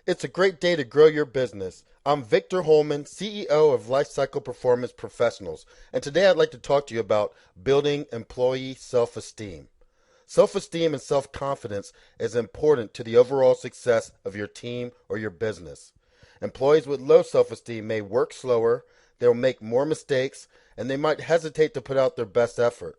It's a great day to grow your business. I'm Victor Holman, CEO of Lifecycle Performance Professionals, and today I'd like to talk to you about building employee self-esteem. Self-esteem and self-confidence is important to the overall success of your team or your business. Employees with low self-esteem may work slower, they'll make more mistakes, and they might hesitate to put out their best effort.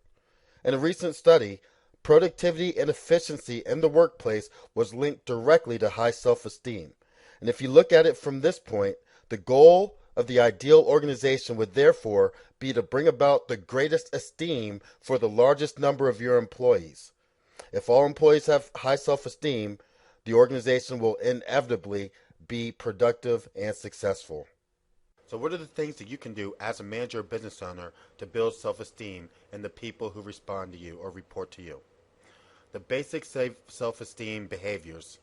In a recent study, productivity and efficiency in the workplace was linked directly to high self-esteem. And if you look at it from this point, the goal of the ideal organization would therefore be to bring about the greatest esteem for the largest number of your employees. If all employees have high self-esteem, the organization will inevitably be productive and successful. So what are the things that you can do as a manager or business owner to build self-esteem in the people who respond to you or report to you? The basic self-esteem behaviors.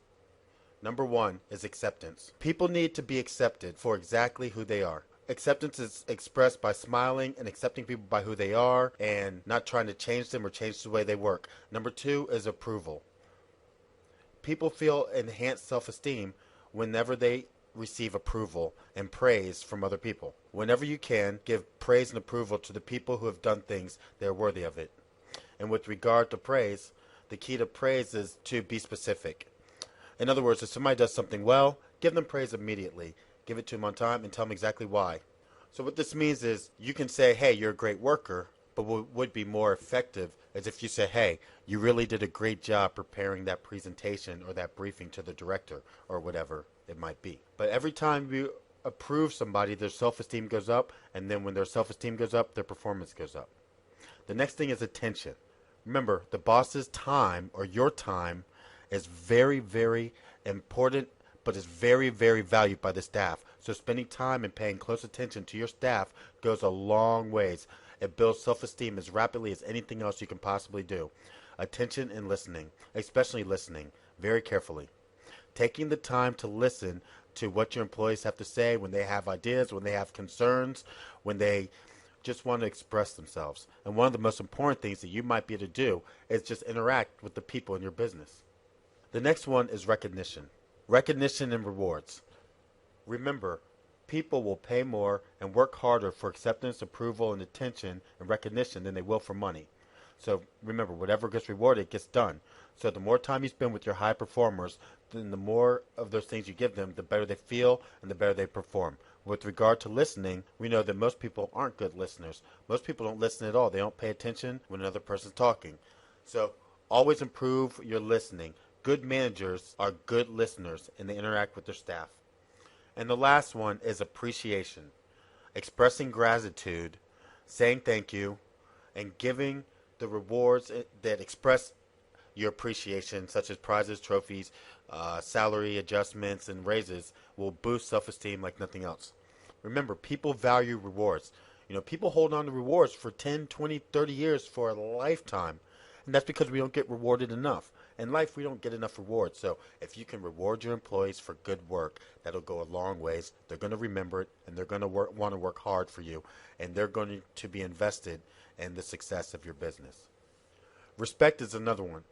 Number one is acceptance. People need to be accepted for exactly who they are. Acceptance is expressed by smiling and accepting people by who they are and not trying to change them or change the way they work. Number two is approval. People feel enhanced self-esteem whenever they receive approval and praise from other people. Whenever you can, give praise and approval to the people who have done things that are worthy of it. And with regard to praise, the key to praise is to be specific. In other words, if somebody does something well, give them praise immediately. Give it to them on time and tell them exactly why. So what this means is you can say, hey, you're a great worker, but what would be more effective is if you say, hey, you really did a great job preparing that presentation or that briefing to the director or whatever it might be. But every time you approve somebody, their self-esteem goes up, and then when their self-esteem goes up, their performance goes up. The next thing is attention. Remember, the boss's time or your time is very, very important, but is very, very valued by the staff. So spending time and paying close attention to your staff goes a long ways. It builds self-esteem as rapidly as anything else you can possibly do. Attention and listening, especially listening, very carefully. Taking the time to listen to what your employees have to say when they have ideas, when they have concerns, when they just want to express themselves. And one of the most important things that you might be able to do is just interact with the people in your business. The next one is recognition. Recognition and rewards. Remember, people will pay more and work harder for acceptance, approval, and attention and recognition than they will for money. So remember, whatever gets rewarded gets done. So the more time you spend with your high performers, then the more of those things you give them, the better they feel and the better they perform. With regard to listening, we know that most people aren't good listeners. Most people don't listen at all. They don't pay attention when another person's talking. So always improve your listening. Good managers are good listeners and they interact with their staff. And the last one is appreciation. Expressing gratitude, saying thank you, and giving the rewards that express your appreciation, such as prizes, trophies, salary adjustments, and raises, will boost self-esteem like nothing else. Remember, people value rewards. People hold on to rewards for 10, 20, 30 years for a lifetime. And that's because we don't get rewarded enough. In life, we don't get enough rewards. So if you can reward your employees for good work, that'll go a long ways. They're going to remember it, and they're going to want to work hard for you, and they're going to be invested in the success of your business. Respect is another one.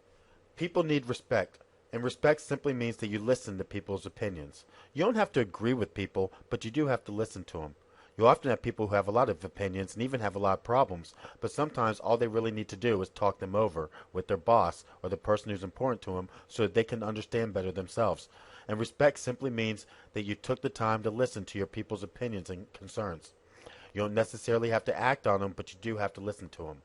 People need respect, and respect simply means that you listen to people's opinions. You don't have to agree with people, but you do have to listen to them. You'll often have people who have a lot of opinions and even have a lot of problems, but sometimes all they really need to do is talk them over with their boss or the person who's important to them so that they can understand better themselves. And respect simply means that you took the time to listen to your people's opinions and concerns. You don't necessarily have to act on them, but you do have to listen to them.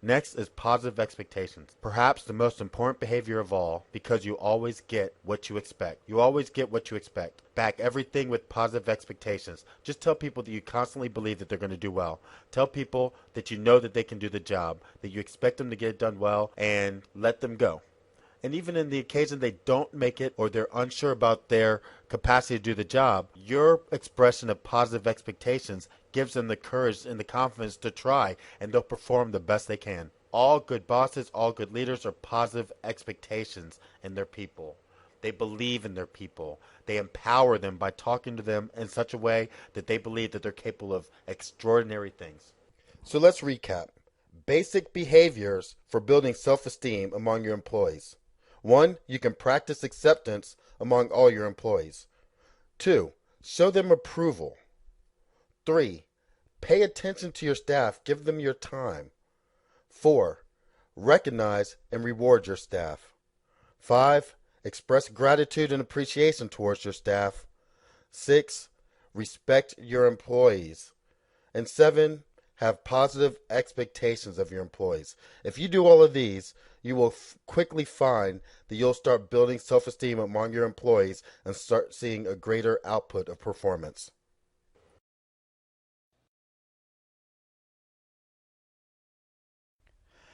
Next is positive expectations. Perhaps the most important behavior of all, because you always get what you expect. You always get what you expect. Back everything with positive expectations. Just tell people that you constantly believe that they're going to do well. Tell people that you know that they can do the job, that you expect them to get it done well, and let them go. And even in the occasion they don't make it or they're unsure about their capacity to do the job, your expression of positive expectations gives them the courage and the confidence to try, and they'll perform the best they can. All good bosses, all good leaders are positive expectations in their people. They believe in their people. They empower them by talking to them in such a way that they believe that they're capable of extraordinary things. So let's recap. Basic behaviors for building self-esteem among your employees. 1. You can practice acceptance among all your employees. 2. Show them approval. 3. Pay attention to your staff. Give them your time. 4. Recognize and reward your staff. 5. Express gratitude and appreciation towards your staff. 6. Respect your employees. And 7. Have positive expectations of your employees. If you do all of these, you will quickly find that you'll start building self-esteem among your employees and start seeing a greater output of performance.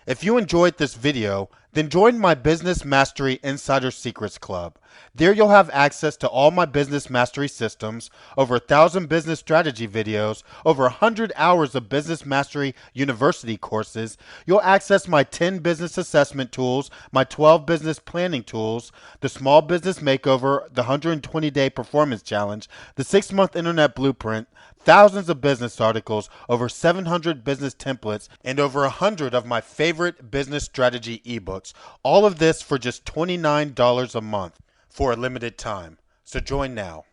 If you enjoyed this video, then join my Business Mastery Insider Secrets Club. There you'll have access to all my business mastery systems, over 1,000 business strategy videos, over 100 hours of Business Mastery University courses. You'll access my 10 business assessment tools, my 12 business planning tools, the Small Business Makeover, the 120-day performance challenge, the 6-month internet blueprint, thousands of business articles, over 700 business templates, and over 100 of my favorite business strategy ebooks. All of this for just $29 a month for a limited time. So join now.